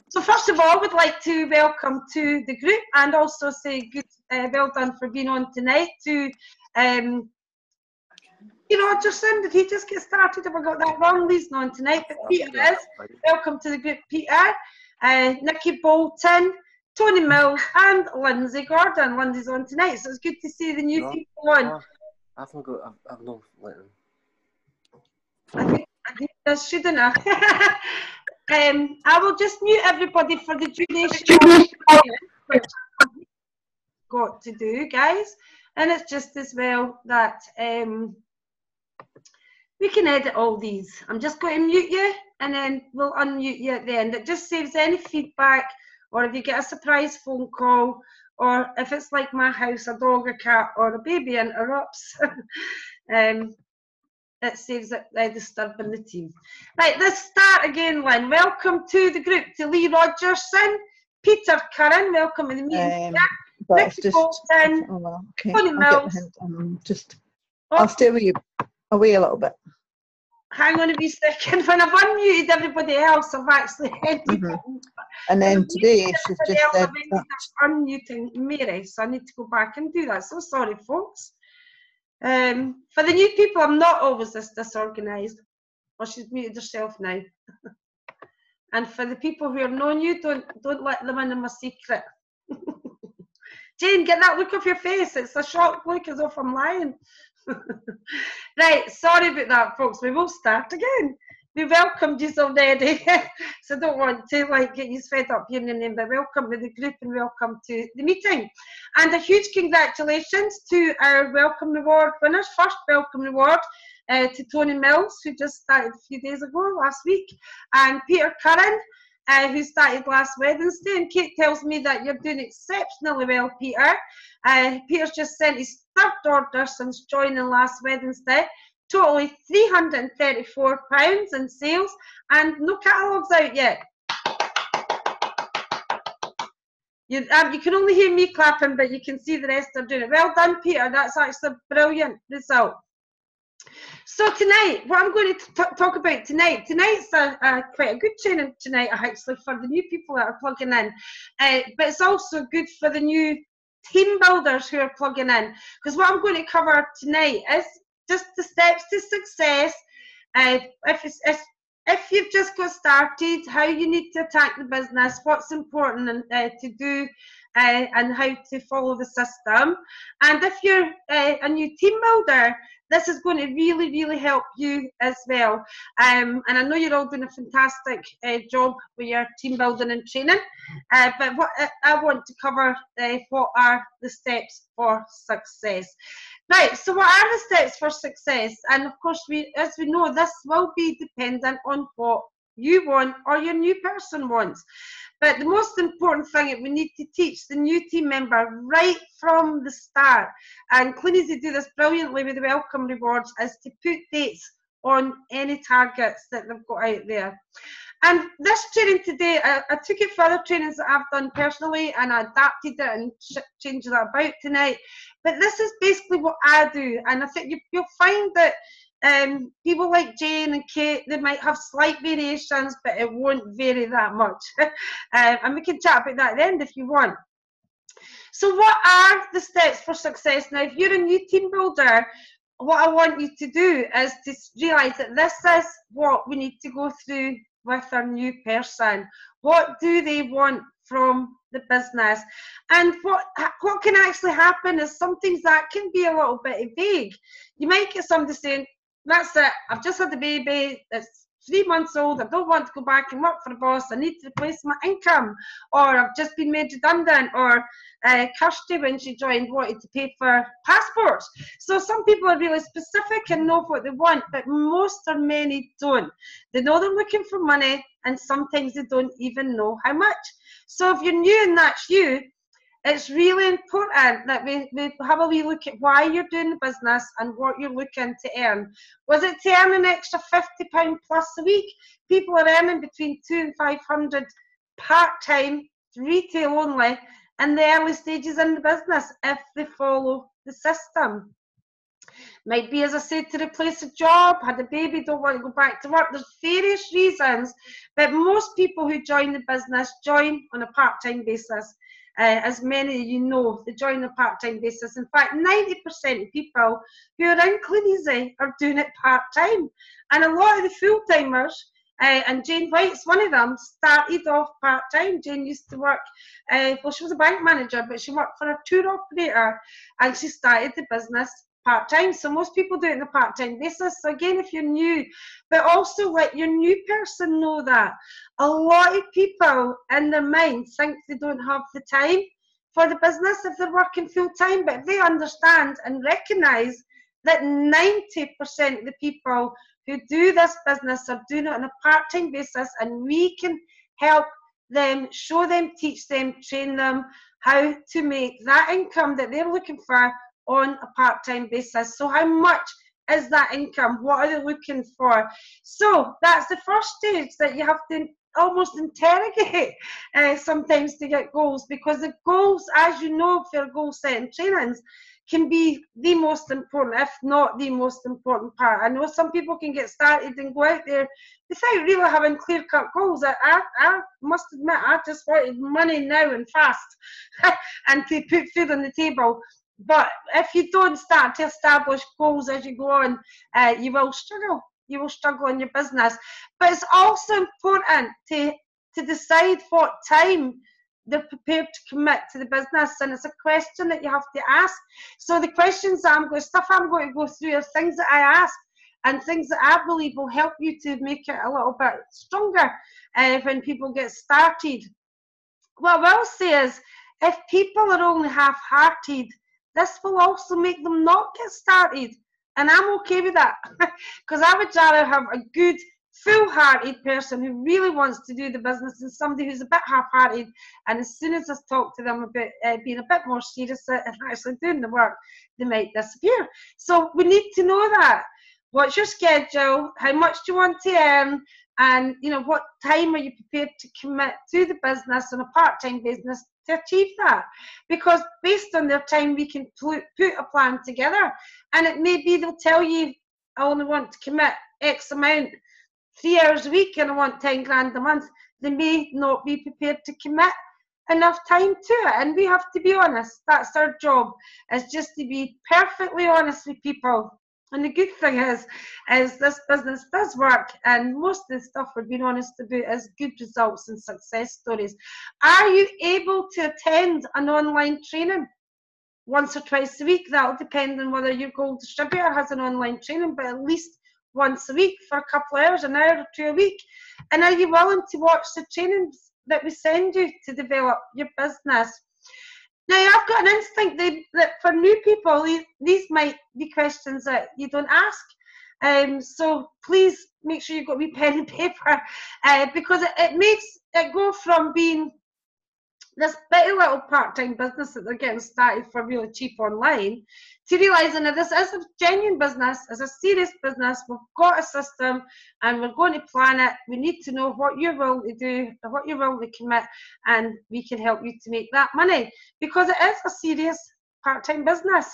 So first of all, we'd like to welcome to the group and also say good, well done for being on tonight to Rogerson. Did he just get started? Have I got that wrong? He's not on tonight, but Peter is. Welcome to the group, Peter. Nikki Bolton, Tony Mills and Lindsay Gordon. Lindsay's on tonight, so it's good to see the new people on. I've not let them. I think that's shouldn't I? I will just mute everybody for the duration which I've got to do, guys. And it's just as well that we can edit all these. I'm just going to mute you and then we'll unmute you at the end. It just saves any feedback, or if you get a surprise phone call, or if it's like my house, a dog, a cat, or a baby interrupts. It saves it disturbing the team. Right, let's start again, Lynn. Welcome to the group to Lee Rogerson, Peter Curran, welcome to the meeting. Nicky Bolton, okay. Tony Mills. I'll stay with you away a little bit. Hang on a wee second. When I've unmuted everybody else, I've actually ended And then today she's just said that. Unmuting Mary, so I need to go back and do that. So sorry, folks. For the new people, I'm not always this disorganised. Well, she's muted herself now. And for the people who are known you, don't let them in my secret. Jane, get that look off your face. It's a shocked look as if I'm lying. Right, sorry about that, folks. We will start again. We welcomed you already, so I don't want to get you fed up hearing your name, but welcome to the group and welcome to the meeting. And a huge congratulations to our welcome reward winners. First welcome reward to Tony Mills, who just started a few days ago, last week, and Peter Curran, who started last Wednesday. And Kate tells me that you're doing exceptionally well, Peter. Peter's just sent his third order since joining last Wednesday. Totally £334 in sales, and no catalogues out yet. You can only hear me clapping, but you can see the rest are doing it. Well done, Peter. That's actually a brilliant result. So tonight, what I'm going to talk about tonight's quite a good training tonight, actually, for the new people that are plugging in. But it's also good for the new team builders who are plugging in, because what I'm going to cover tonight is just the steps to success. If you've just got started, how you need to attack the business, what's important to do, and how to follow the system. And if you're a new team builder, this is going to really, really help you as well. And I know you're all doing a fantastic job with your team building and training. But what I want to cover, what are the steps for success. Right, so what are the steps for success? And of course, as we know, this will be dependent on what you want or your new person wants. But the most important thing that we need to teach the new team member right from the start, and Clinies do this brilliantly with the welcome rewards, is to put dates on any targets that they've got out there. And this training today, I took it for other trainings that I've done personally, and I adapted it and changed that about tonight. But this is basically what I do, and I think you'll find that people like Jane and Kate, they might have slight variations, but it won't vary that much. And we can chat about that at the end if you want. So what are the steps for success? Now, if you're a new team builder, what I want you to do is to realise that this is what we need to go through with our new person. What do they want from the business? And what can actually happen is some things that can be a little bit vague. You might get somebody saying, that's it, I've just had a baby, it's 3 months old, I don't want to go back and work for a boss, I need to replace my income, or I've just been made redundant, or Kirsty, when she joined, wanted to pay for passports. So some people are really specific and know what they want, but most or many don't. They know they're looking for money, and sometimes they don't even know how much. So if you're new and that's you, it's really important that we have a wee look at why you're doing the business and what you're looking to earn. Was it to earn an extra £50 plus a week? People are earning between £200 and £500 part-time, retail only, in the early stages in the business if they follow the system. Might be, as I said, to replace a job, had a baby, don't want to go back to work. There's various reasons, but most people who join the business join on a part-time basis. As many of you know, they join on a part-time basis. In fact, 90% of people who are in Clean Easy are doing it part-time. And a lot of the full-timers, and Jane White's one of them, started off part-time. Jane used to work, well, she was a bank manager, but she worked for a tour operator, and she started the business part-time. So most people do it on a part-time basis. So again, if you're new, but also let your new person know that a lot of people in their mind think they don't have the time for the business if they're working full-time, but they understand and recognise that 90% of the people who do this business are doing it on a part-time basis, and we can help them, show them, teach them, train them how to make that income that they're looking for on a part-time basis. So how much is that income? What are they looking for? So that's the first stage, that you have to almost interrogate sometimes to get goals, because the goals, as you know, for goal setting trainings, can be the most important, if not the most important part. I know some people can get started and go out there without really having clear-cut goals. I must admit, I just wanted money now and fast and to put food on the table. But if you don't start to establish goals as you go on, you will struggle. You will struggle in your business. But it's also important to decide what time they're prepared to commit to the business, and it's a question that you have to ask. So the questions I'm going to go through are things that I ask, and things that I believe will help you to make it a little bit stronger when people get started. What I will say is, if people are only half-hearted, this will also make them not get started, and I'm okay with that, because I would rather have a good, full-hearted person who really wants to do the business than somebody who's a bit half-hearted, and as soon as I talk to them about being a bit more serious and actually doing the work, they might disappear. So we need to know that. What's your schedule? How much do you want to earn? And you know, what time are you prepared to commit to the business on a part-time business to achieve that? Because based on their time, we can put a plan together, and it may be they'll tell you, I only want to commit X amount, 3 hours a week, and I want 10 grand a month. They may not be prepared to commit enough time to it, and we have to be honest. That's our job, is just to be perfectly honest with people. And the good thing is this business does work, and most of the stuff we're being honest about is good results and success stories. Are you able to attend an online training once or twice a week? That'll depend on whether your gold distributor has an online training, but at least once a week for a couple of hours, an hour or two a week. And are you willing to watch the trainings that we send you to develop your business? Now, I've got an instinct that for new people, these might be questions that you don't ask. So please make sure you've got a wee pen and paper, because it makes it go from being this bitty little part-time business that they're getting started for really cheap online to realising that this is a genuine business, is a serious business. We've got a system and we're going to plan it. We need to know what you're willing to do, or what you're willing to commit, and we can help you to make that money, because it is a serious part-time business.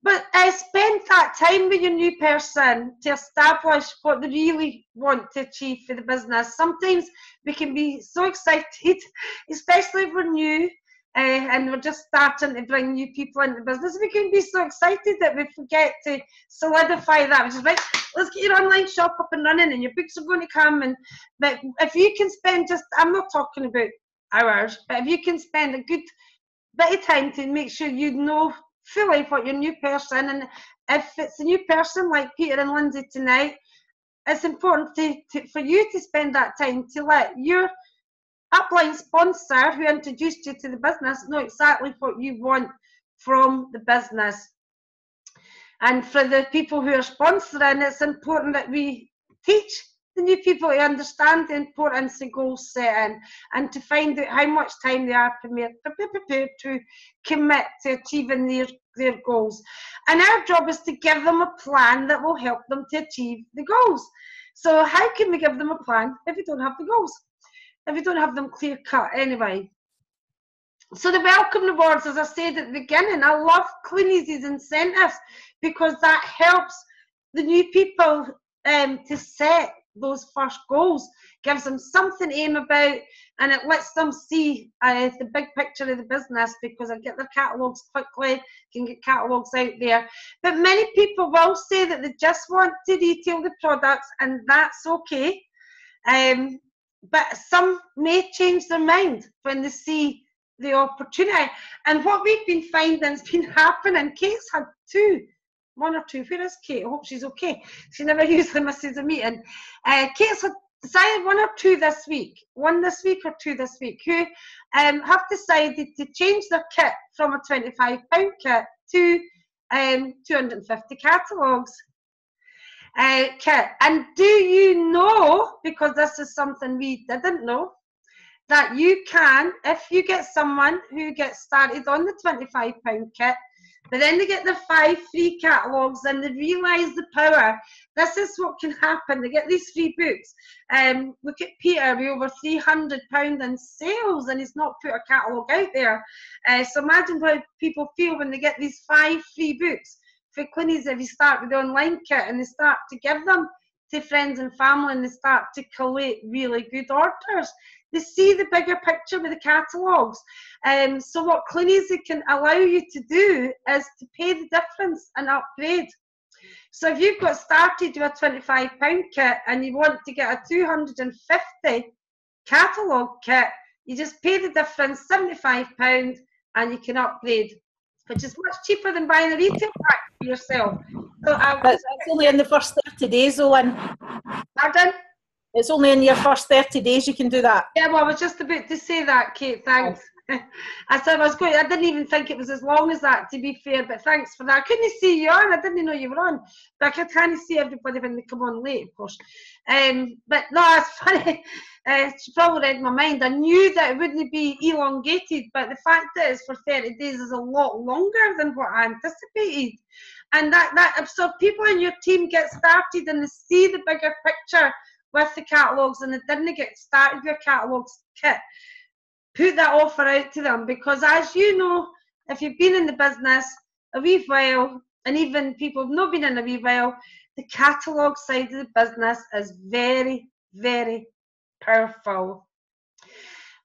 But spend that time with your new person to establish what they really want to achieve for the business. Sometimes we can be so excited, especially if we're new and we're just starting to bring new people into the business. We can be so excited that we forget to solidify that, which is right, let's get your online shop up and running and your books are going to come. But if you can spend just, I'm not talking about hours, but if you can spend a good bit of time to make sure you know fully what your new person, and if it's a new person like Peter and Lindsay tonight, it's important for you to spend that time to let your upline sponsor who introduced you to the business know exactly what you want from the business. And for the people who are sponsoring, it's important that we teach the new people to understand the importance of goal setting and to find out how much time they are prepared to commit to achieving their goals. And our job is to give them a plan that will help them to achieve the goals. So how can we give them a plan if we don't have the goals? If we don't have them clear cut anyway? So the welcome rewards, as I said at the beginning, I love Clunies' incentives because that helps the new people to set those first goals, gives them something to aim about, and it lets them see the big picture of the business because I get their catalogues quickly, can get catalogues out there. But many people will say that they just want to retail the products, and that's okay. But some may change their mind when they see the opportunity. And what we've been finding has been happening. Kate's had one or two. Where is Kate? I hope she's okay. She never usually misses a meeting. Kate's had decided one or two this week, one this week or two this week, who have decided to change their kit from a £25 kit to 250 catalogues. Kit. And do you know, because this is something we didn't know, that you can, if you get someone who gets started on the £25 kit, but then they get the 5 free catalogues and they realise the power. This is what can happen. They get these free books. Look at Peter, with over £300 in sales, and he's not put a catalogue out there. So imagine how people feel when they get these 5 free books. For Clunies, if you start with the online kit and they start to give them to friends and family and they start to collate really good orders, they see the bigger picture with the catalogues. So what Clunies can allow you to do is to pay the difference and upgrade. So if you've got started with a £25 kit and you want to get a 250 catalogue kit, you just pay the difference, £75, and you can upgrade, which is much cheaper than buying a retail pack for yourself. So it's only in the first 30 days, Lynn. Pardon? It's only in your first 30 days you can do that. Yeah, well, I was just about to say that, Kate, thanks. I said I didn't even think it was as long as that, to be fair, but thanks for that. I couldn't see you on, I didn't know you were on, but I could kind of see everybody when they come on late, of course. But no, it's funny, she probably read my mind. I knew that it wouldn't be elongated, but the fact that it's for 30 days is a lot longer than what I anticipated. And so people in your team get started and they see the bigger picture with the catalogues and they didn't get started with a catalogues kit, put that offer out to them, because as you know, if you've been in the business a wee while, and even people who've not been in a wee while, the catalogue side of the business is very, very powerful.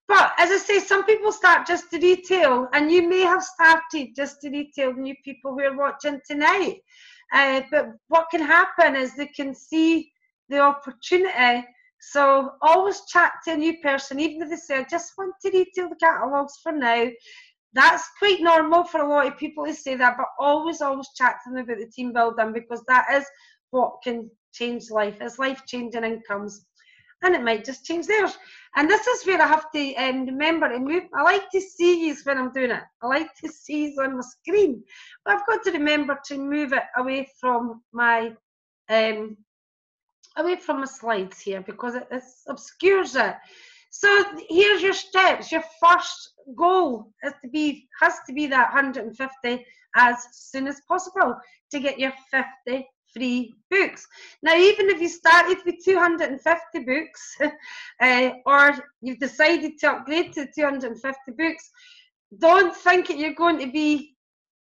But as I say, some people start just to retail, and you may have started just to retail, new people who are watching tonight. But what can happen is they can see the opportunity. So always chat to a new person, even if they say, I just want to retail the catalogues for now. That's quite normal for a lot of people to say that, but always chat to them about the team building, because that is what can change life. It's life-changing incomes. And it might just change theirs. And this is where I have to remember to move. I like to see you when I'm doing it. I like to see you on my screen. But I've got to remember to move it away from my slides here, because it obscures it. So here's your steps. Your first goal has to be that 150 as soon as possible to get your 50 free books. Now, even if you started with 250 books or you've decided to upgrade to 250 books, don't think that you're going to be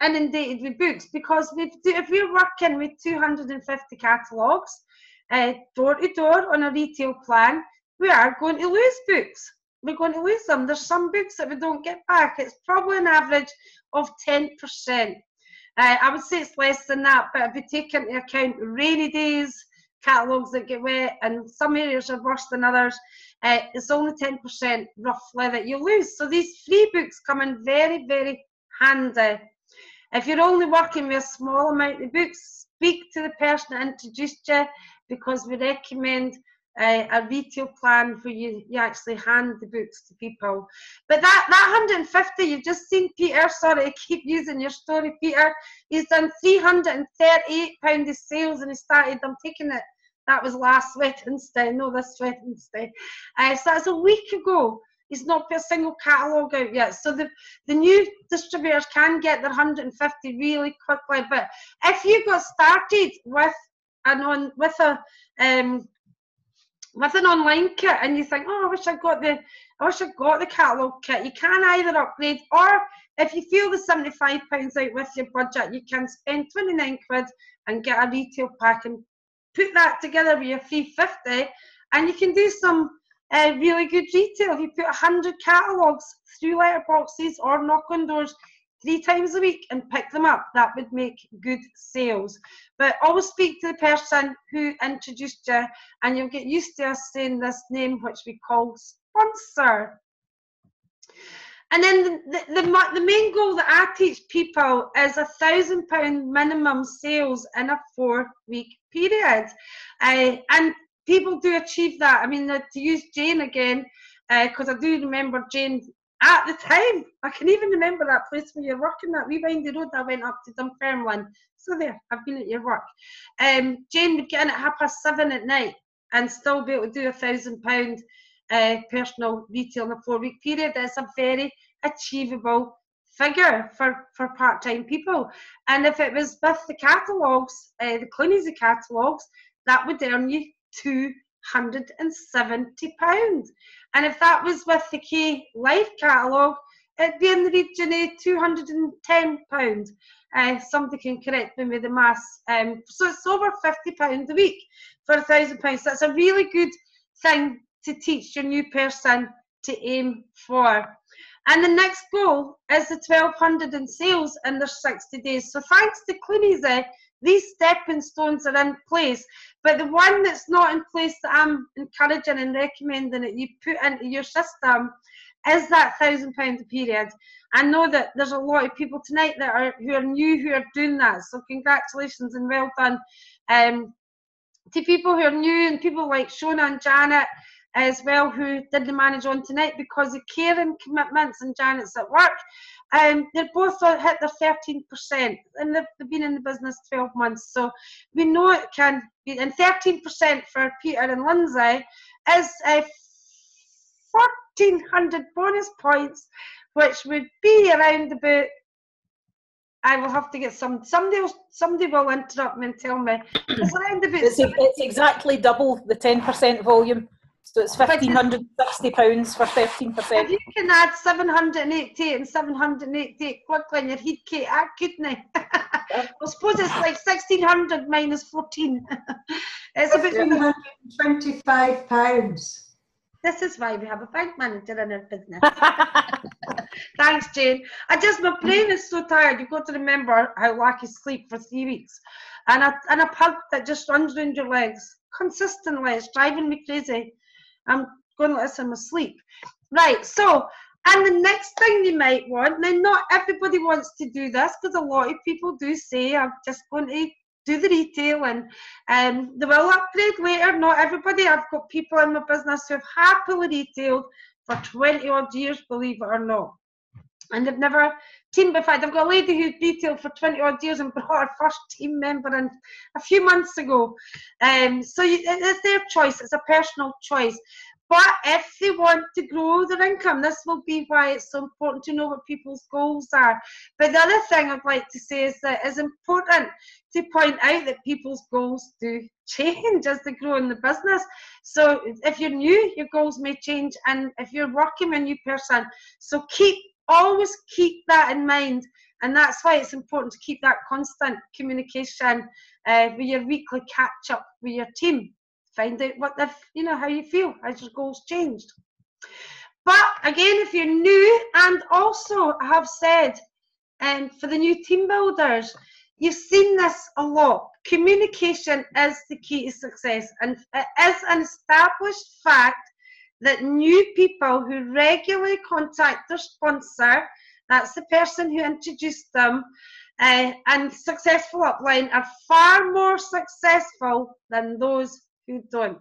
inundated with books, because if we're working with 250 catalogues door to door on a retail plan, we are going to lose books. We're going to lose them. There's some books that we don't get back. It's probably an average of 10%. I would say it's less than that, but if we take into account rainy days, catalogues that get wet, and some areas are worse than others, it's only 10% roughly that you lose. So these free books come in very, very handy. If you're only working with a small amount of books, speak to the person that introduced you, because we recommend a retail plan where you actually hand the books to people. But that 150, you've just seen Peter, sorry I keep using your story, Peter, he's done £338 of sales, and he started, I'm taking it, that was last Wednesday, no, this Wednesday. So that's a week ago. He's not put a single catalogue out yet. So the new distributors can get their 150 really quickly. But if you got started with with an online kit and you think, oh, I wish I got the catalogue kit, you can either upgrade, or if you feel the £75 out with your budget, you can spend 29 quid and get a retail pack and put that together with your 350, and you can do some really good retail. If you put 100 catalogues through letterboxes or knock on doors 3 times a week and pick them up, that would make good sales. But always speak to the person who introduced you, and you'll get used to us saying this name, which we call sponsor. And then the main goal that I teach people is £1,000 minimum sales in a 4-week period. And people do achieve that. I mean, to use Jane again, because I do remember Jane at the time. I can even remember that place where you're working, that wee windy road I went up to Dunfermline. So there, I've been at your work. Jane would get in at 7:30 at night and still be able to do £1,000 personal retail in a 4-week period. It's a very achievable figure for part-time people. And if it was with the catalogues, the Clunies catalogues, that would earn you £270. And if that was with the K Life catalogue, it'd be in the region of £210. Somebody can correct me with the maths. So it's over £50 a week for £1,000. So that's a really good thing to teach your new person to aim for. And the next goal is the 1,200 in sales in their 60 days. So thanks to Clunies, these stepping stones are in place. But the one that's not in place that I'm encouraging and recommending that you put into your system is that £1,000 a period. I know that there's a lot of people tonight who are new, who are doing that. So congratulations and well done to people who are new, and people like Shona and Janet as well, who did the manage on tonight, because of care and commitments, and Janet's at work. They're both hit their 13%, and they've been in the business 12 months. So we know it can be, and 13% for Peter and Lindsay is 1,400 bonus points, which would be around about, I will have to get somebody will interrupt me and tell me. It's around about it's exactly double the 10% volume. So it's £1,560 for 13%. If you can add 788 and 788 quickly in your head, Kate, I couldn't. I suppose it's like 1,600 minus 14. It's about £125. This is why we have a bank manager in our business. Thanks, Jane. My brain is so tired. You've got to remember how lack of sleep for 3 weeks. And a pug that just runs around your legs consistently. It's driving me crazy. I'm going like this, I'm asleep. Right, so, and the next thing you might want, now not everybody wants to do this, because a lot of people do say, I'm just going to do the retail, and they will upgrade later. Not everybody. I've got people in my business who have happily retailed for 20 odd years, believe it or not. And they've never teamed. In fact, I've got a lady who retailed for 20 odd years and brought her first team member in a few months ago. So it's their choice. It's a personal choice. But if they want to grow their income, this will be why it's so important to know what people's goals are. But the other thing I'd like to say is that it's important to point out that people's goals do change as they grow in the business. So if you're new, your goals may change, and if you're working with a new person, so always keep that in mind. And that's why it's important to keep that constant communication with your weekly catch up with your team. Find out how you feel as your goals changed. But again, if you're new, and also I have said, for the new team builders, you've seen this a lot. Communication is the key to success, and it is an established fact that new people who regularly contact their sponsor, that's the person who introduced them, and successful upline, are far more successful than those who don't.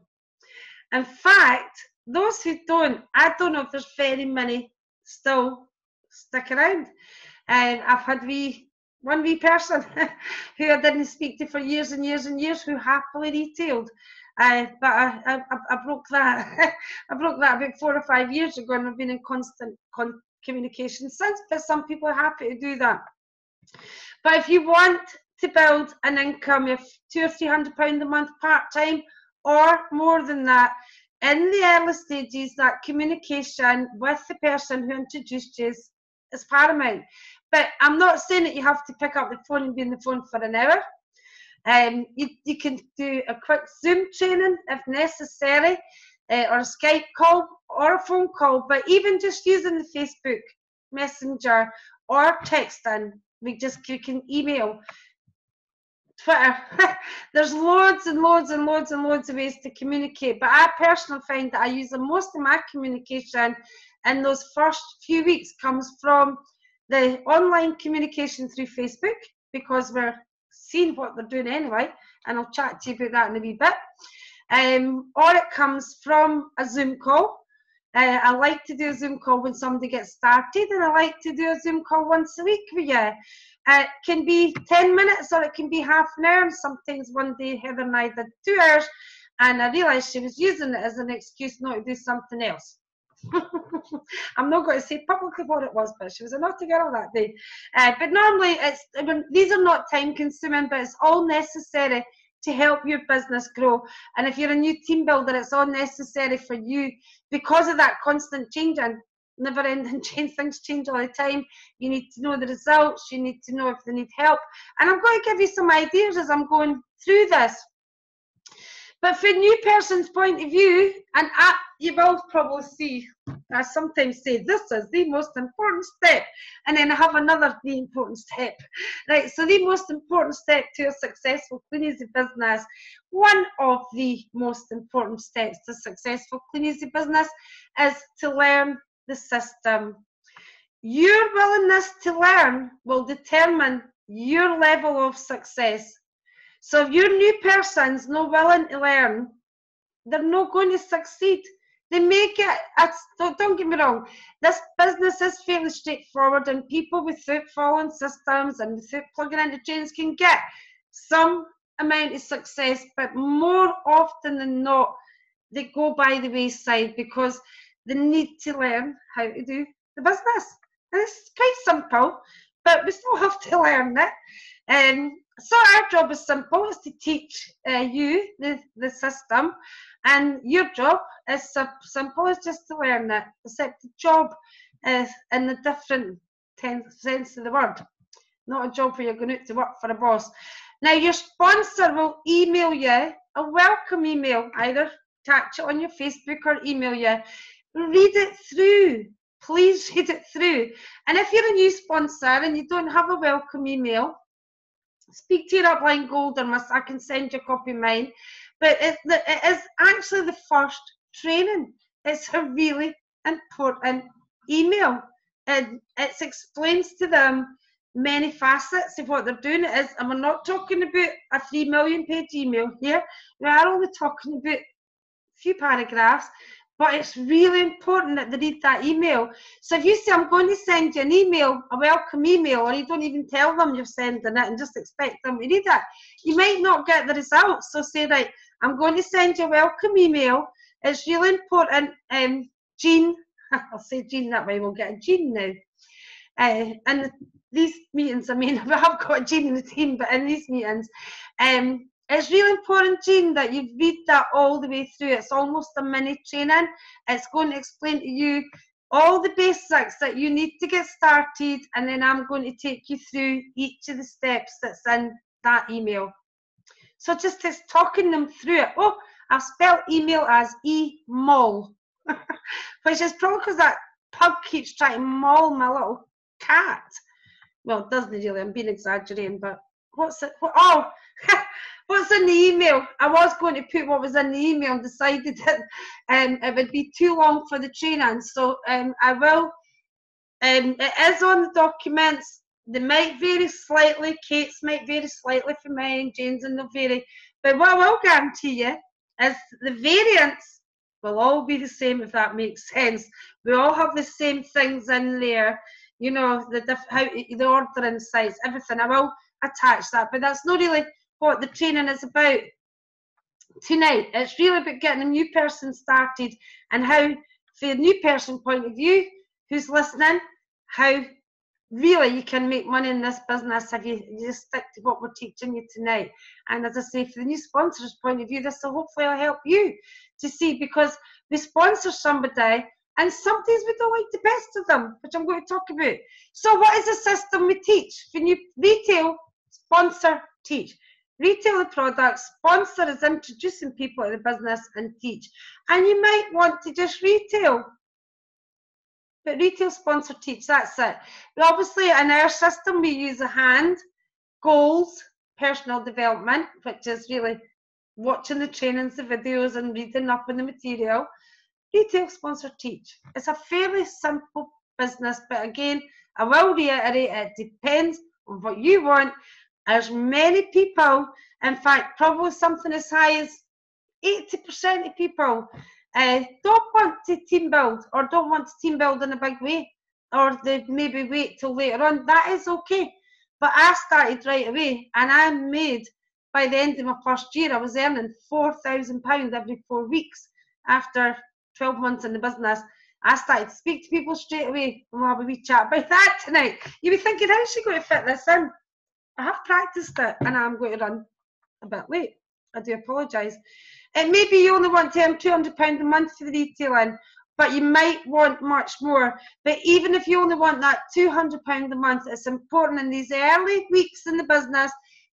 In fact, those who don't, I don't know if there's very many still stick around. I've had one wee person who I didn't speak to for years and years and years, who happily retailed. But I broke that. I broke that about 4 or 5 years ago, and I've been in constant communication since. But some people are happy to do that. But if you want to build an income of £200 or £300 a month part time, or more than that, in the early stages, that communication with the person who introduced you is paramount. But I'm not saying that you have to pick up the phone and be on the phone for an hour. You can do a quick Zoom training if necessary, or a Skype call or a phone call, but even just using the Facebook Messenger or texting, you can email, Twitter. There's loads and loads and loads and loads of ways to communicate, but I personally find that I use the most of my communication in those first few weeks comes from the online communication through Facebook, because we're seeing what they're doing anyway, and I'll chat to you about that in a wee bit. Or it comes from a Zoom call. I like to do a Zoom call when somebody gets started, and I like to do a Zoom call once a week with you. It can be 10 minutes or it can be half an hour. And sometimes one day Heather and I did 2 hours, and I realised she was using it as an excuse not to do something else. I'm not going to say publicly what it was, but she was a naughty girl that day. But normally, these are not time consuming, but it's all necessary to help your business grow. And if you're a new team builder, it's all necessary for you because of that constant changing, never ending change. Things change all the time. You need to know the results. You need to know if they need help. And I'm going to give you some ideas as I'm going through this. But from a new person's point of view, and you will probably see, I sometimes say this is the most important step, and then I have another the important step. Right, so the most important step to a successful Clean Easy business, one of the most important steps to successful Clean Easy business is to learn the system. Your willingness to learn will determine your level of success. So if your new person's not willing to learn, they're not going to succeed. They make it, don't get me wrong, this business is fairly straightforward, and people without following systems and without plugging into trains can get some amount of success, but more often than not, they go by the wayside because they need to learn how to do the business. And it's quite simple, but we still have to learn it. So our job is simple, is to teach you the system, and your job is simple, is just to learn it, except the job is in the different sense of the word, not a job where you're going out to work for a boss. Now your sponsor will email you a welcome email, either attach it on your Facebook or email you. Read it through, please read it through. And if you're a new sponsor and you don't have a welcome email, speak to your upline gold, or I can send you a copy of mine. But it is actually the first training. It's a really important email. And it explains to them many facets of what they're doing. It is, and we're not talking about a 3 million page email here. We are only talking about a few paragraphs. But it's really important that they read that email. So if you say, I'm going to send you an email, a welcome email, or you don't even tell them you're sending it and just expect them to read it, you might not get the results. So say, right, I'm going to send you a welcome email. It's really important. Jean, I'll say Jean that way, we'll get a Jean now. And these meetings, I mean, we have got a Jean in the team, but in these meetings, it's really important, Jean, that you read that all the way through. It's almost a mini training. It's going to explain to you all the basics that you need to get started, and then I'm going to take you through each of the steps that's in that email. So just talking them through it. Oh, I've spelled email as E-maul, which is probably because that pug keeps trying to maul my little cat. Well, it doesn't really, I'm being exaggerating, but what's it? Oh, what's in the email? I was going to put what was in the email and decided that it would be too long for the training. So I will, it is on the documents. They might vary slightly. Kate's might vary slightly for mine, Jane's and they'll vary. But what I will guarantee you is the variants will all be the same, if that makes sense. We all have the same things in there. You know, the ordering sites, everything. I will attach that, but that's not really what the training is about tonight. It's really about getting a new person started, and how, from a new person point of view who's listening, how really you can make money in this business if you just stick to what we're teaching you tonight. And as I say, from the new sponsor's point of view, this will hopefully help you to see, because we sponsor somebody and sometimes we don't like the best of them, which I'm going to talk about. So what is the system we teach? When you retail, sponsor, teach. Retail the product, sponsor is introducing people to the business, and teach. And you might want to just retail. But retail, sponsor, teach, that's it. But obviously in our system we use a hand, goals, personal development, which is really watching the trainings, the videos and reading up on the material. Retail, sponsor, teach. It's a fairly simple business, but again, I will reiterate, it depends on what you want. There's many people, in fact, probably something as high as 80% of people don't want to team build, or don't want to team build in a big way, or they maybe wait till later on. That is okay. But I started right away, and I made, by the end of my first year, I was earning £4,000 every 4 weeks. After 12 months in the business, I started to speak to people straight away, and we'll have a wee chat about that tonight. You'll be thinking, how's she going to fit this in? I have practiced it, and I'm going to run a bit late. I do apologise. And maybe you only want to earn £200 a month for the retailing, but you might want much more. But even if you only want that £200 a month, it's important in these early weeks in the business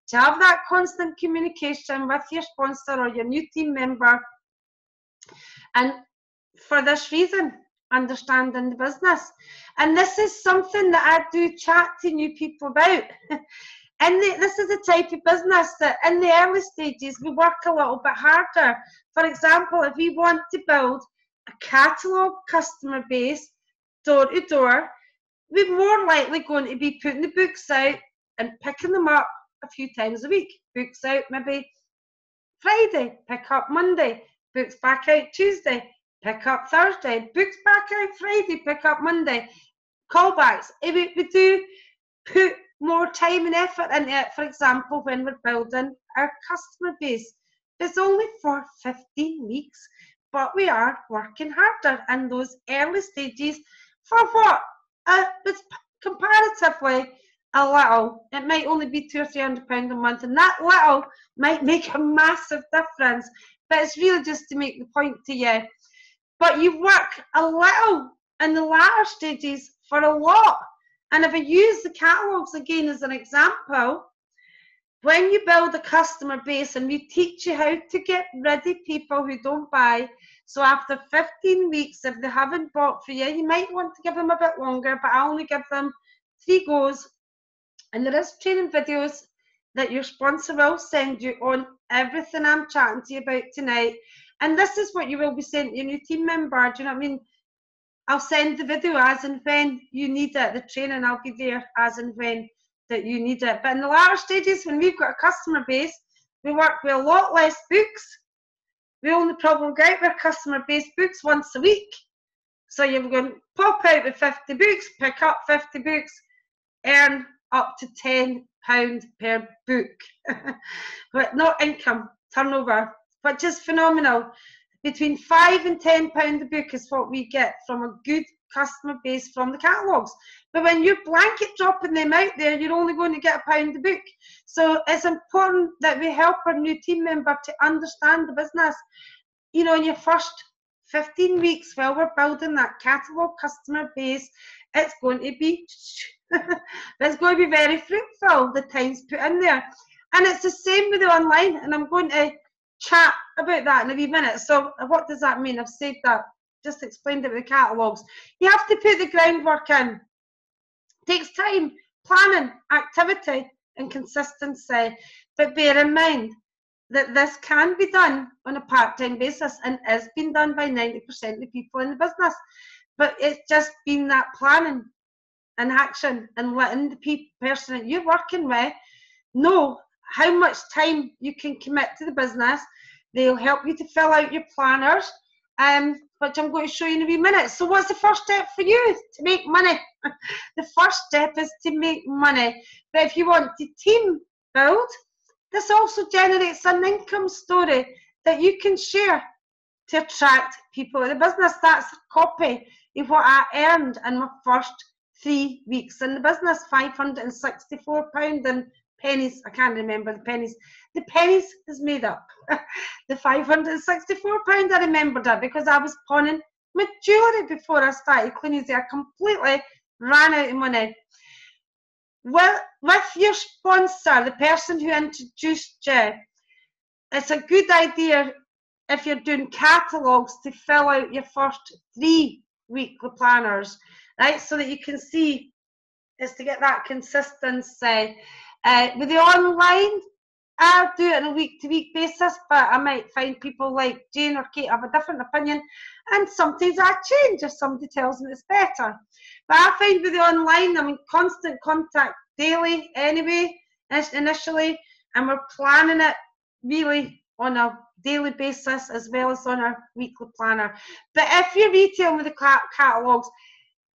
to have that constant communication with your sponsor or your new team member. And for this reason, understanding the business. And this is something that I do chat to new people about. And this is the type of business that in the early stages we work a little bit harder. For example, if we want to build a catalogue customer base door to door, we're more likely going to be putting the books out and picking them up a few times a week. Books out maybe Friday, pick up Monday, books back out Tuesday, pick up Thursday, books back out Friday, pick up Monday. Callbacks. If we do put more time and effort into it, for example, when we're building our customer base. It's only for 15 weeks, but we are working harder in those early stages for what? It's comparatively a little. It might only be £200 or £300 a month, and that little might make a massive difference, but it's really just to make the point to you. But you work a little in the latter stages for a lot. And if I use the catalogues again as an example, when you build a customer base and we teach you how to get rid of people who don't buy, so after 15 weeks, if they haven't bought for you, you might want to give them a bit longer, but I only give them 3 goes. And there is training videos that your sponsor will send you on everything I'm chatting to you about tonight. And this is what you will be saying to your new team member. Do you know what I mean? I'll send the video as and when you need it. The training, I'll be there as and when that you need it. But in the latter stages, when we've got a customer base, we work with a lot less books. We only probably go out with customer base books once a week. So you're going to pop out with 50 books, pick up 50 books, earn up to £10 per book. But not income, turnover, which is phenomenal. Between £5 and £10 a book is what we get from a good customer base from the catalogues. But when you're blanket dropping them out there, you're only going to get £1 a book. So it's important that we help our new team member to understand the business. You know, in your first 15 weeks while we're building that catalogue customer base, it's going to be it's going to be very fruitful, the time's put in there. And it's the same with the online, and I'm going to chat about that in a wee minute. So what does that mean? I've saved that, just explained it with the catalogues. You have to put the groundwork in. It takes time, planning, activity and consistency. But bear in mind that this can be done on a part-time basis and is being done by 90% of the people in the business. But it's just been that planning and action and letting the person that you're working with know how much time you can commit to the business. They'll help you to fill out your planners, which I'm going to show you in a wee minute. So what's the first step for you? To make money. The first step is to make money. But if you want to team build, this also generates an income story that you can share to attract people in the business. That's a copy of what I earned in my first 3 weeks in the business. £564 and pennies. I can't remember the pennies. The pennies is made up. The £564, I remembered it because I was pawning my jewellery before I started Cleanie's. I completely ran out of money. Well, with your sponsor, the person who introduced you, it's a good idea if you're doing catalogues to fill out your first 3 weekly planners, right? So that you can see, is to get that consistency. With the online, I'll do it on a week-to-week basis, but I might find people like Jane or Kate have a different opinion, and sometimes I change if somebody tells me it's better. But I find with the online, I'm in constant contact daily anyway, initially, and we're planning it really on a daily basis as well as on our weekly planner. But if you're retailing with the catalogues,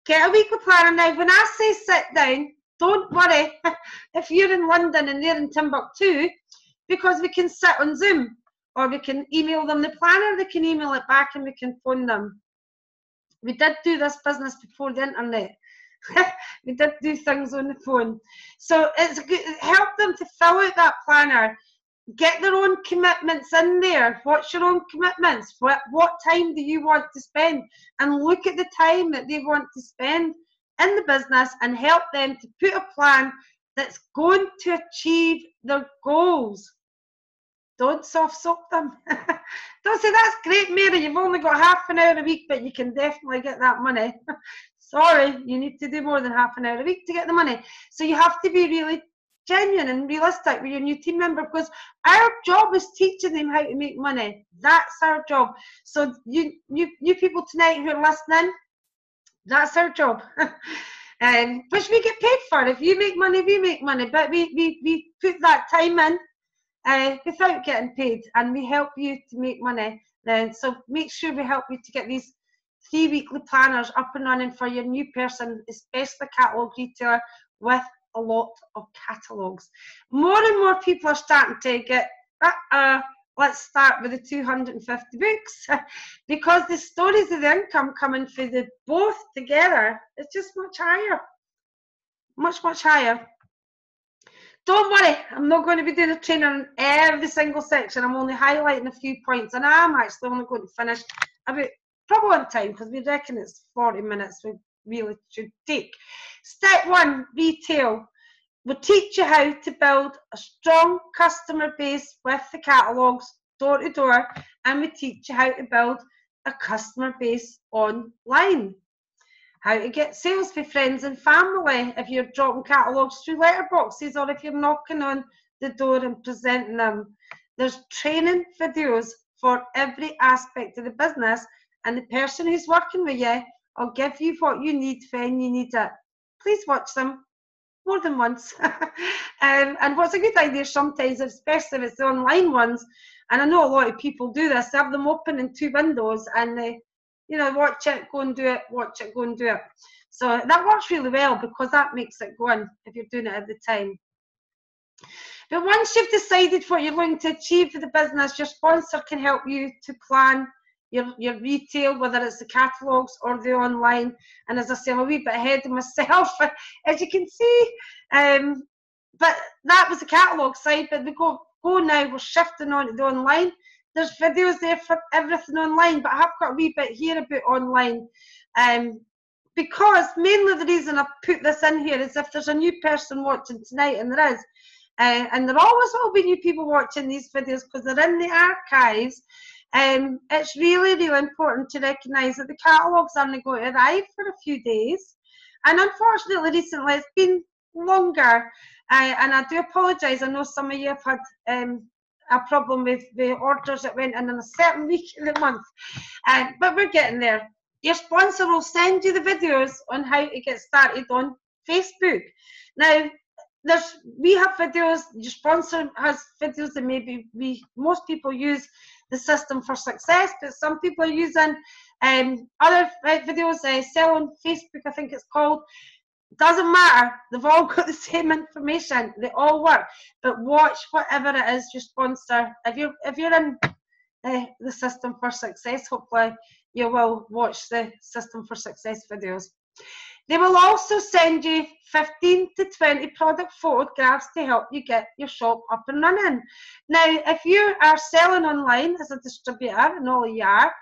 get a weekly planner. Now, when I say sit down, don't worry if you're in London and they're in Timbuktu, because we can sit on Zoom, or we can email them the planner, they can email it back, and we can phone them. We did do this business before the internet. We did do things on the phone. So it's good, help them to fill out that planner. Get their own commitments in there. What's your own commitments? What time do you want to spend? And look at the time that they want to spend in the business and help them to put a plan that's going to achieve their goals. Don't soft soap them. Don't say, that's great, Mary, you've only got half an hour a week, but you can definitely get that money. Sorry, you need to do more than half an hour a week to get the money. So you have to be really genuine and realistic with your new team member, because our job is teaching them how to make money. That's our job. So you people tonight who are listening, that's our job. Which we get paid for. If you make money, we make money, but we put that time in without getting paid, and we help you to make money then. So make sure we help you to get these 3 weekly planners up and running for your new person, especially catalogue retailer with a lot of catalogues. More and more people are starting to get, let's start with the 250 books, because the stories of the income coming for the both together is just much higher. Much, much higher. Don't worry, I'm not going to be doing a training on every single section. I'm only highlighting a few points, and I'm actually only going to finish about probably on time, because we reckon it's 40 minutes we really should take. Step 1, retail. We'll teach you how to build a strong customer base with the catalogues door to door, and we teach you how to build a customer base online. How to get sales for friends and family if you're dropping catalogues through letterboxes, or if you're knocking on the door and presenting them. There's training videos for every aspect of the business, and the person who's working with you will give you what you need when you need it. Please watch them more than once. And what's a good idea sometimes, especially if it's the online ones, and I know a lot of people do this, they have them open in 2 windows, and they, you know, watch it, go and do it, watch it, go and do it. So that works really well, because that makes it go in if you're doing it at the time. But once you've decided what you're going to achieve for the business, your sponsor can help you to plan your retail, whether it's the catalogues or the online. And as I say, I'm a wee bit ahead of myself, as you can see. But that was the catalogue side, but we go now, we're shifting on to the online. There's videos there for everything online, but I have got a wee bit here about online. Because mainly the reason I put this in here is if there's a new person watching tonight, and there is, and there always will be new people watching these videos because they're in the archives. It's really, really important to recognise that the catalogues are only going to arrive for a few days. And unfortunately, recently it's been longer. And I do apologise. I know some of you have had a problem with the orders that went in a certain week in the month. But we're getting there. Your sponsor will send you the videos on how to get started on Facebook. Now, we have videos, your sponsor has videos that maybe most people use the System for Success, but some people are using other videos, Sell on Facebook, I think it's called. Doesn't matter, they've all got the same information, they all work, but watch whatever it is your sponsor. If you're in the System for Success, hopefully you will watch the System for Success videos. They will also send you 15 to 20 product photographs to help you get your shop up and running. Now, if you are selling online as a distributor, and all you are,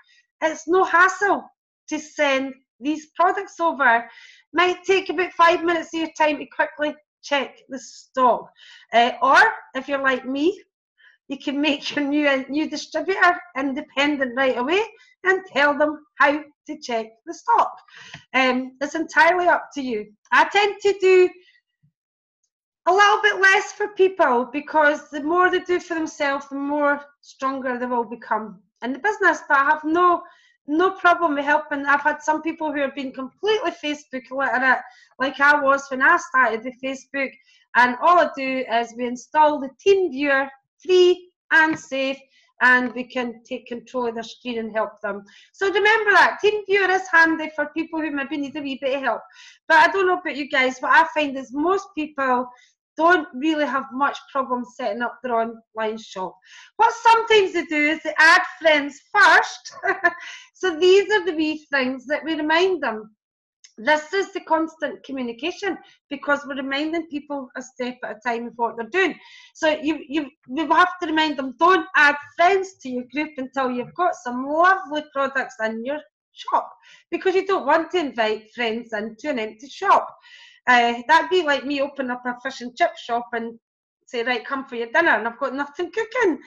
it's no hassle to send these products over. Might take about 5 minutes of your time to quickly check the stock. Or if you're like me, you can make your new distributor independent right away and tell them how to check the stock. It's entirely up to you. I tend to do a little bit less for people because the more they do for themselves, the more stronger they will become in the business. But I have no problem with helping. I've had some people who have been completely Facebook literate, like I was when I started with Facebook, and all I do is we install the TeamViewer, free and safe, and we can take control of their screen and help them. So remember that TeamViewer is handy for people who maybe need a wee bit of help. But I don't know about you guys, what I find is most people don't really have much problem setting up their online shop. What sometimes they do is they add friends first. So these are the wee things that we remind them. This is the constant communication because we're reminding people a step at a time of what they're doing. So you have to remind them, don't add friends to your group until you've got some lovely products in your shop, because you don't want to invite friends into an empty shop. That'd be like me opening up a fish and chip shop and say, right, come for your dinner, and I've got nothing cooking.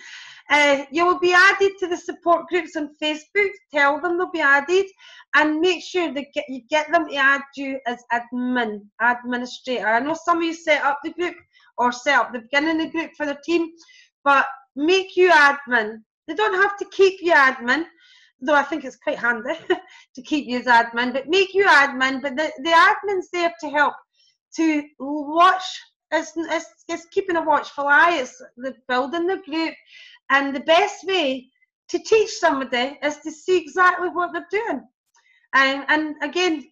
You will be added to the support groups on Facebook. Tell them they'll be added, and make sure that you get them to add you as administrator. I know some of you set up the group or set up the beginning of the group for their team, but make you admin. They don't have to keep you admin, though I think it's quite handy to keep you as admin, but make you admin. But the admin's there to help, to watch. It's keeping a watchful eye. It's the building the group, and the best way to teach somebody is to see exactly what they're doing. And again,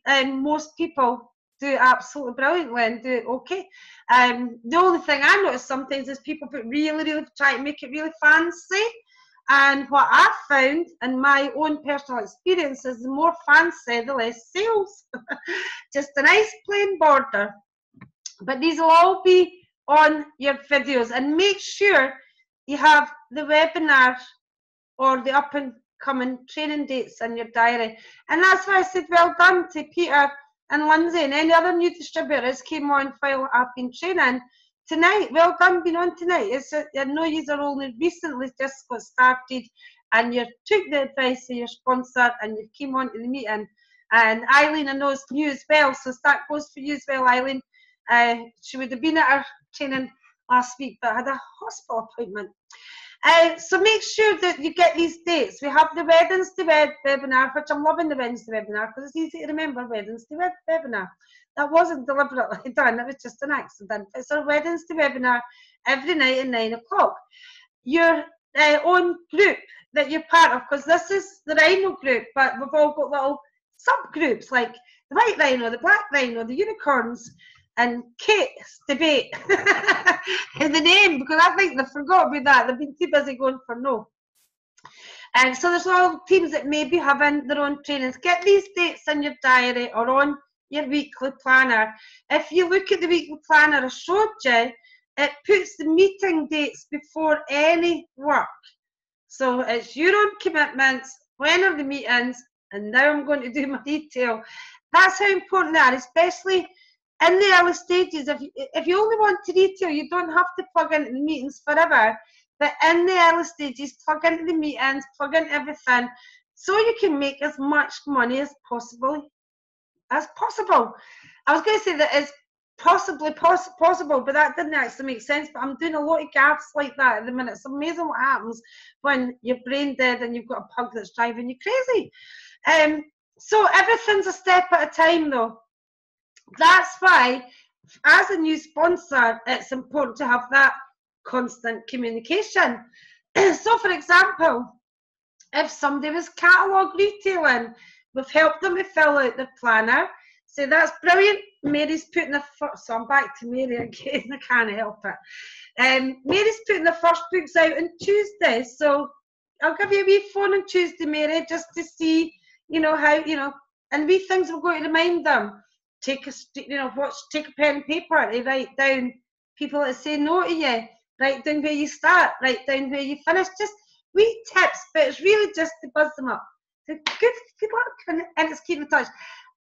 most people do it absolutely brilliantly and do it okay. The only thing I notice sometimes is people really try to make it really fancy. And what I've found in my own personal experience is the more fancy, the less sales. Just a nice plain border. But these will all be on your videos, and make sure you have the webinar or the up and coming training dates in your diary. And that's why I said well done to Peter and Lindsay and any other new distributors came on while I've been training tonight. Well done being on tonight. I know you are only recently just got started and you took the advice of your sponsor and you came on to the meeting. And Eileen, I know, is new as well, so that goes for you as well, Eileen. She would have been at our training last week, but had a hospital appointment. So make sure that you get these dates. We have the Wednesday webinar, which I'm loving the Wednesday webinar because it's easy to remember. Wednesday webinar. That wasn't deliberately done, it was just an accident. It's a Wednesday webinar every night at 9 o'clock. Your own group that you're part of, because this is the Rhino group, but we've all got little subgroups like the White Rhino, the Black Rhino, the Unicorns, and Kate's debate in the name, because I think they've forgot about that. They've been too busy going for no. And so there's all teams that may be having their own trainings. Get these dates in your diary or on your weekly planner. If you look at the weekly planner I showed you, it puts the meeting dates before any work. So it's your own commitments, when are the meetings, and now I'm going to do my detail. That's how important they are, especially in the early stages. If you only want to retail, you don't have to plug into the meetings forever. But in the early stages, plug into the meetings, plug into everything, so you can make as much money as possible. I was going to say that it's possibly possible, but that didn't actually make sense. But I'm doing a lot of gaffes like that at the minute. It's amazing what happens when you're brain dead and you've got a pug that's driving you crazy. So everything's a step at a time, though. That's why, as a new sponsor, it's important to have that constant communication. So, for example, if somebody was catalogue retailing, we've helped them to fill out their planner. So that's brilliant. Mary's putting the first, so I'm back to Mary again, I can't help it. Mary's putting the first books out on Tuesday, so I'll give you a wee phone on Tuesday, Mary, just to see, how, and wee things we're going to remind them. take a pen and paper to write down people that say no to you. Write down where you start. Write down where you finish. Just wee tips, but it's really just to buzz them up. So good luck, and it's keep in touch.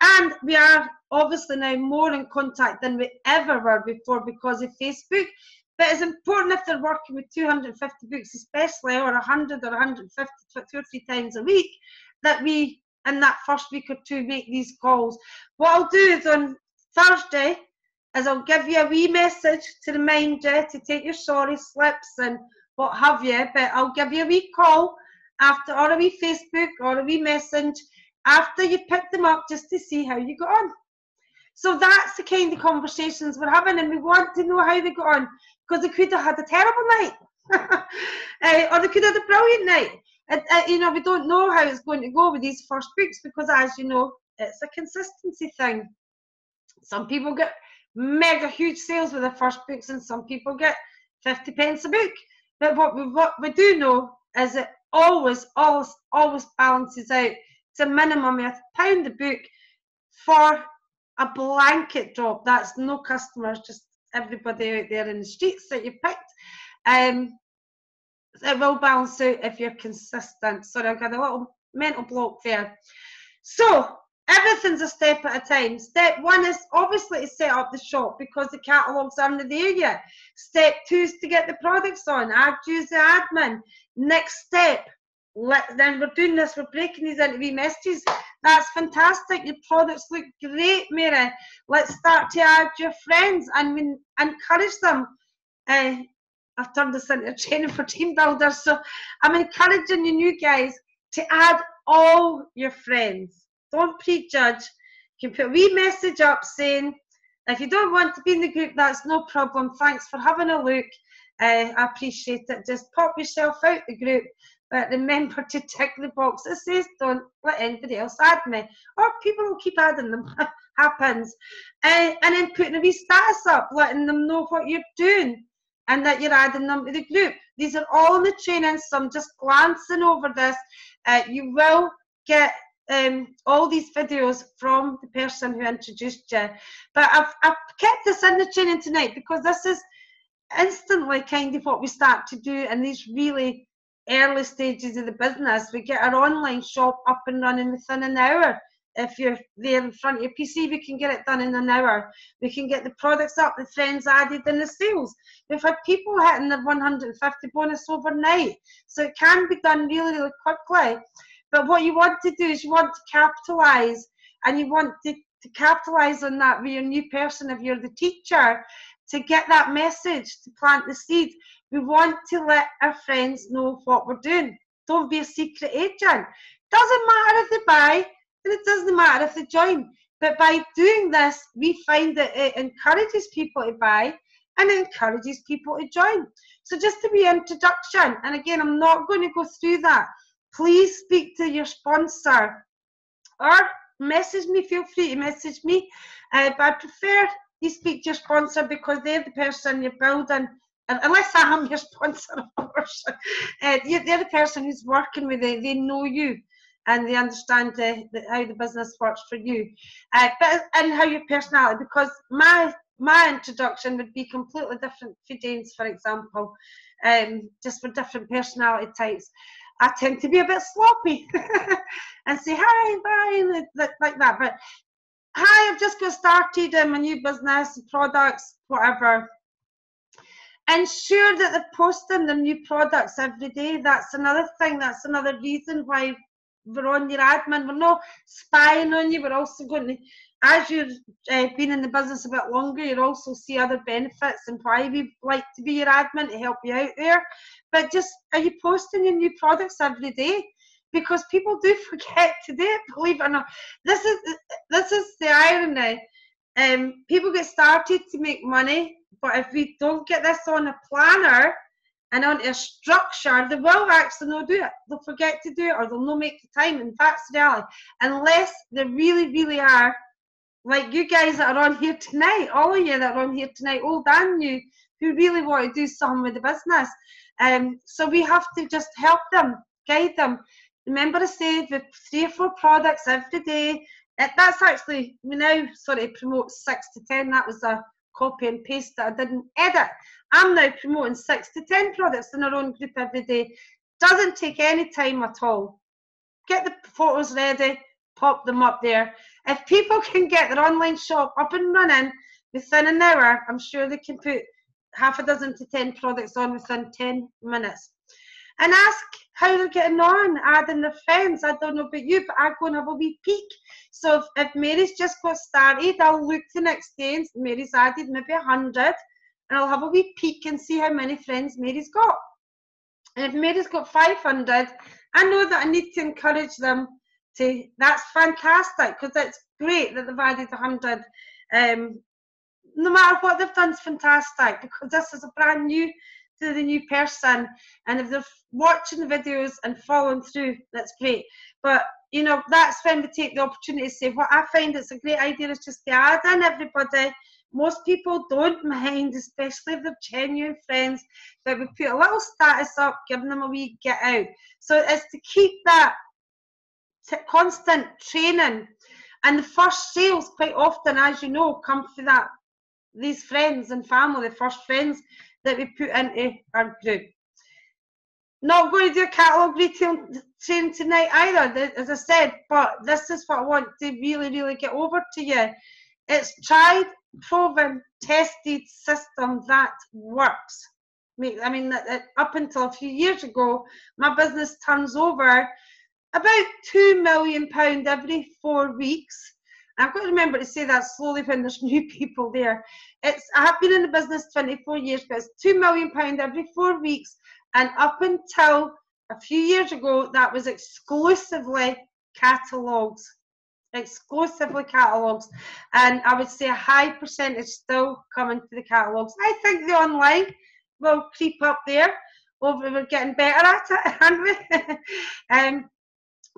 And we are obviously now more in contact than we ever were before because of Facebook. But it's important if they're working with 250 books, especially, or 100 or 150, 2 or 3 times a week, that we, in that first week or two, make these calls. What I'll do is on Thursday, is I'll give you a wee message to remind you to take your sorry slips and what have you, but I'll give you a wee call after, or a wee Facebook, or a wee message after you pick them up, just to see how you got on. So that's the kind of conversations we're having, and we want to know how they got on, because they could have had a terrible night, or they could have had a brilliant night. You know, we don't know how it's going to go with these first books, because as you know, it's a consistency thing. Some people get mega huge sales with their first books, and some people get 50 pence a book. But what we do know is it always balances out to a minimum of £1 a book for a blanket drop. That's no customers, just everybody out there in the streets that you picked. It will balance out if you're consistent. Sorry, I've got a little mental block there. So everything's a step at a time. Step 1 is obviously to set up the shop because the catalogues aren't there yet. Step 2 is to get the products on. I'd use the admin. Next step, then we're doing this, we're breaking these into wee messages. That's fantastic. Your products look great, Mary. Let's start to add your friends and we encourage them. I've turned this into a training for team builders, so I'm encouraging you new guys to add all your friends. Don't prejudge. You can put a wee message up saying, if you don't want to be in the group, that's no problem. Thanks for having a look. I appreciate it. Just pop yourself out the group, but remember to tick the box that says don't let anybody else add me. Or people will keep adding them. Happens. And then putting a wee status up, letting them know what you're doing and that you're adding them to the group. These are all in the training, so I'm just glancing over this. You will get all these videos from the person who introduced you. But I've kept this in the training tonight because this is instantly kind of what we start to do in these really early stages of the business. We get our online shop up and running within an hour. If you're there in front of your PC, we can get it done in an hour. We can get the products up, the friends added, and the sales. We've had people hitting the 150 bonus overnight. So it can be done really, really quickly. But what you want to do is you want to capitalise, and you want to capitalise on that with your new person if you're the teacher, to get that message, to plant the seed. We want to let our friends know what we're doing. Don't be a secret agent. Doesn't matter if they buy, and it doesn't matter if they join. But by doing this, we find that it encourages people to buy and it encourages people to join. So just to be an introduction, and again, I'm not going to go through that. Please speak to your sponsor or message me. Feel free to message me. But I prefer you speak to your sponsor because they're the person you're building. Unless I am your sponsor, of course. They're the person who's working with it. They know you and they understand how the business works for you. And how your personality, because my introduction would be completely different for James, for example, just for different personality types. I tend to be a bit sloppy and say hi, bye, like that. But hi, I've just got started in my new business, products, whatever. Ensure that they're posting their new products every day. That's another thing. That's another reason why we're on your admin. We're not spying on you. We're also going to, as you've been in the business a bit longer, you'll also see other benefits and why we like to be your admin to help you out there. But just, are you posting your new products every day? Because people do forget to do it, believe it or not. This is the irony. People get started to make money, but if we don't get this on a planner and on a structure, they will actually not do it. They'll forget to do it, or they'll not make the time. And that's the reality. Unless they really, really are, like you guys that are on here tonight, all of you that are on here tonight, old and new, who really want to do something with the business. So we have to just help them, guide them. Remember I said with 3 or 4 products every day, That's actually, we now sort of promote 6 to 10. That was a copy and paste that I didn't edit. I'm now promoting 6 to 10 products in our own group every day. Doesn't take any time at all. Get the photos ready, pop them up there. If people can get their online shop up and running within an hour, I'm sure they can put half a dozen to 10 products on within 10 minutes. And ask how they're getting on, adding their friends. I don't know about you, but I go and have a wee peek. So if Mary's just got started, I'll look the next day and Mary's added maybe 100, and I'll have a wee peek and see how many friends Mary's got. And if Mary's got 500, I know that I need to encourage them to, that's fantastic, because it's great that they've added 100. No matter what they've done, it's fantastic, because this is a brand new to the new person, and if they're watching the videos and following through, that's great. But you know, that's when we take the opportunity to say, what I find it's a great idea is just to add in everybody. Most people don't mind, especially if they're genuine friends, that we put a little status up, giving them a wee get out. So it's to keep that constant training, and the first sales quite often, as you know, come for that, these friends and family, the first friends that we put into our group. Not going to do a catalogue retail training tonight either, as I said, but this is what I want to really get over to you. It's tried, proven, tested system that works. I mean, up until a few years ago, my business turns over about £2 million every 4 weeks. I've got to remember to say that slowly when there's new people there. I have been in the business 24 years, but it's £2 million every 4 weeks. And up until a few years ago, that was exclusively catalogues. Exclusively catalogues. And I would say a high percentage still coming to the catalogues. I think the online will creep up there. We're getting better at it, aren't we?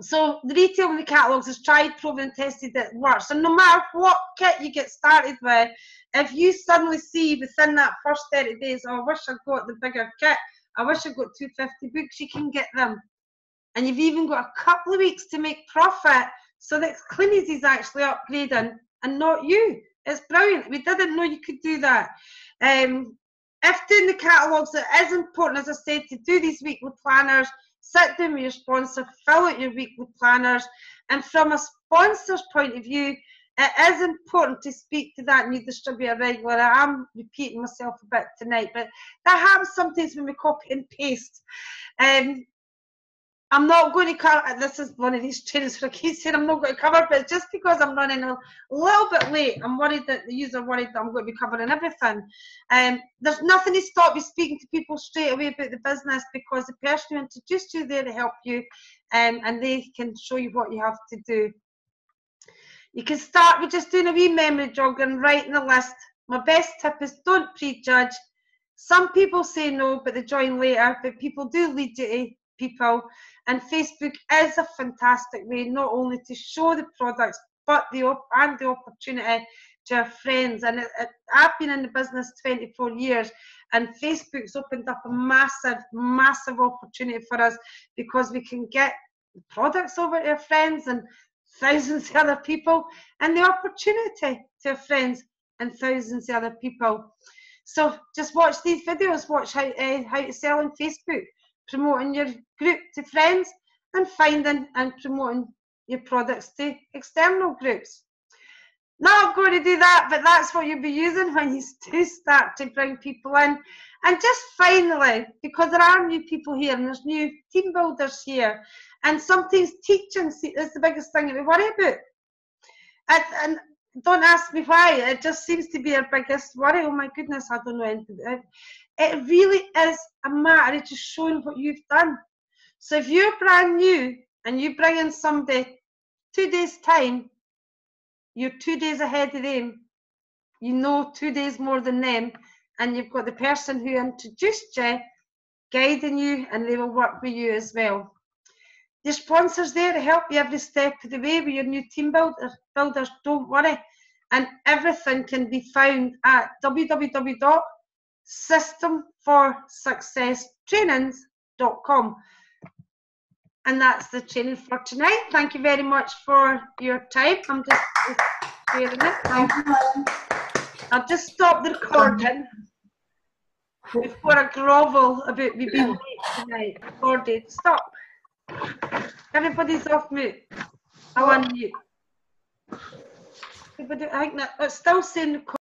So the retail and the catalogues is tried, proven, and tested that it works. And no matter what kit you get started with, if you suddenly see within that first 30 days, oh, I wish I'd got the bigger kit, I wish I'd got 250 books, you can get them. And you've even got a couple of weeks to make profit, so that Clinies is actually upgrading and not you. It's brilliant. We didn't know you could do that. If doing the catalogues, it is important, as I said, to do these weekly planners. Sit down with your sponsor, fill out your weekly planners, and from a sponsor's point of view, it is important to speak to that new distributor regularly. I'm repeating myself a bit tonight, but that happens sometimes when we copy and paste. I'm not going to cover, this is one of these trainings where I keep saying I'm not going to cover, but just because I'm running a little bit late, I'm worried that the user worried that I'm going to be covering everything. There's nothing to stop you speaking to people straight away about the business, because the person who introduced you there to help you, and they can show you what you have to do. You can start with just doing a wee memory jog and writing a list. My best tip is don't prejudge. Some people say no, but they join later, but people do lead you to people, and Facebook is a fantastic way not only to show the products but the opportunity to our friends. And I've been in the business 24 years, and Facebook's opened up a massive opportunity for us, because we can get the products over to our friends and thousands of other people, and the opportunity to our friends and thousands of other people. So just watch these videos, watch how to sell on Facebook, promoting your group to friends, and finding and promoting your products to external groups. Not going to do that, but that's what you'll be using when you do start to bring people in. And just finally, because there are new people here and there's new team builders here, and sometimes teaching is the biggest thing that we worry about. And don't ask me why, it just seems to be our biggest worry. Oh my goodness, I don't know anything about it. It really is a matter of just showing what you've done. So if you're brand new and you bring in somebody 2 days' time, you're 2 days ahead of them, you know 2 days more than them, and you've got the person who introduced you guiding you, and they will work with you as well. Your sponsor's there to help you every step of the way with your new team builders, don't worry. And everything can be found at www.systemforsuccesstrainings.com. And that's the training for tonight. Thank you very much for your time. I'm just sharing it. I'll just stop the recording before I grovel about me being late tonight. Recorded. Stop. Everybody's off mute. I'll unmute. Everybody, I think that it's still saying